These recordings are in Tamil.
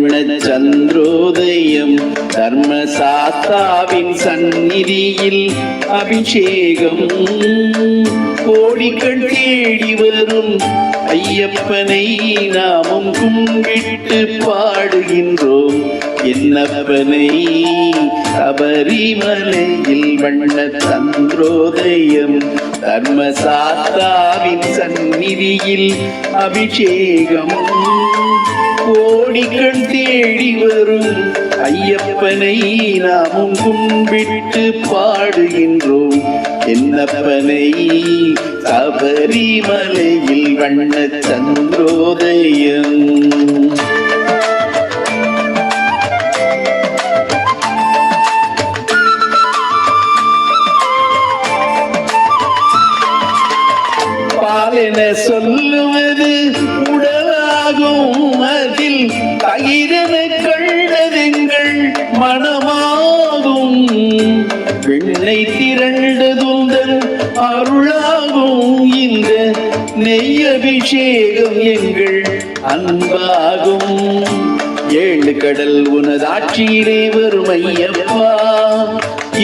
வண்ண சந்திரோதயம் தர்மசாஸ்தாவின் சந்நிதியில் அபிஷேகம் கோடிகள் தேடி வரும் ஐயப்பனை நாமும் கும்பிட்டு பாடுகின்றோம் என்னப்பனை சபரிமலையில் வண்ண சந்திரோதயம் தர்மசாஸ்தாவின் சந்நிதியில் அபிஷேகம் கோடிகள் தேடி வரும் ஐயப்பனை நாமும் கும்பிட்டு பாடுகின்றோம் என்னப்பனை சபரிமலையில் வண்ண சந்திரோதயம். பாலென சொல்லுவது உடலாகும் அதில் தயிரென கண்டதெங்கள் மனமாகும் வெண்ணை திரண்டதுந்தன் அருளாகும் இந்த நெய் அபிஷேகம் எங்கள் அன்பாகும் ஏழு கடல் உனதாட்சியிலே வரும் ஐயப்பா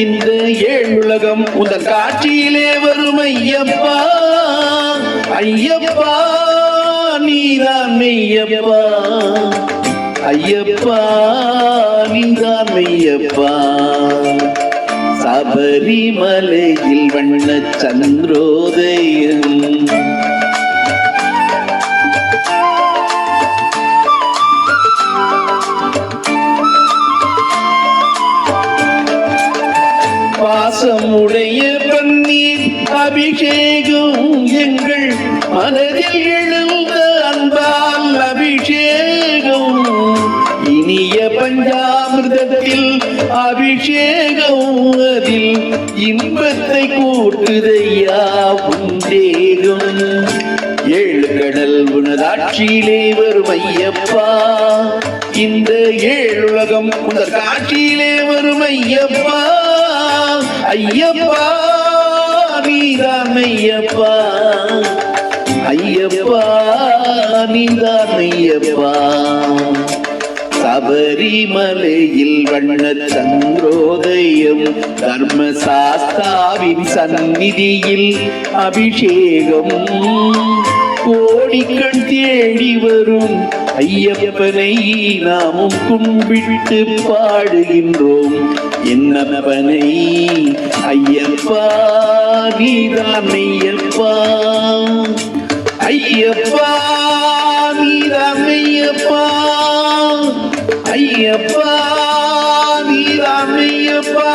இந்த ஏழுலகம் உந்தன் காட்சியிலே வரும் ஐயப்பா ஐயப்பா நீதான் மெய்யப்பா ஐயப்பா நீதான் மெய்யப்பா சபரிமலையில் வண்ண சந்திரோதயம். பாசமுடைய பன்னீர் அபிஷேகம் எங்கள் மனதில் எழுந்த அன்பால் அபிஷேகம் இனிய பஞ்சாமிர்தத்தில் அபிஷேகம் அதில் இன்பத்தை கூட்டுதையா உந்தேகம் ஏழு கடல் உனதாட்சியிலே வரும் ஐயப்பா இந்த ஏழுலகம் உனது காட்சியிலே வரும் ஐயப்பா ஐயப்பா நீதான் ஐயப்பா ஐயப்பா நீதான் ஐயப்பா சபரிமலையில் வண்ண சந்திரோதயம் தர்மசாஸ்தாவின் சந்நிதியில் அபிஷேகம் கோடிகள் தேடி வரும் ஐயப்பனை நாமும் கும்பிட்டு பாடுகின்றோம் என்னப்பனை ஐயப்பா நீதான் ஐயப்பா ஐயப்பா நீதான் ஐயப்பா ஐயப்பா நீதான் ஐயப்பா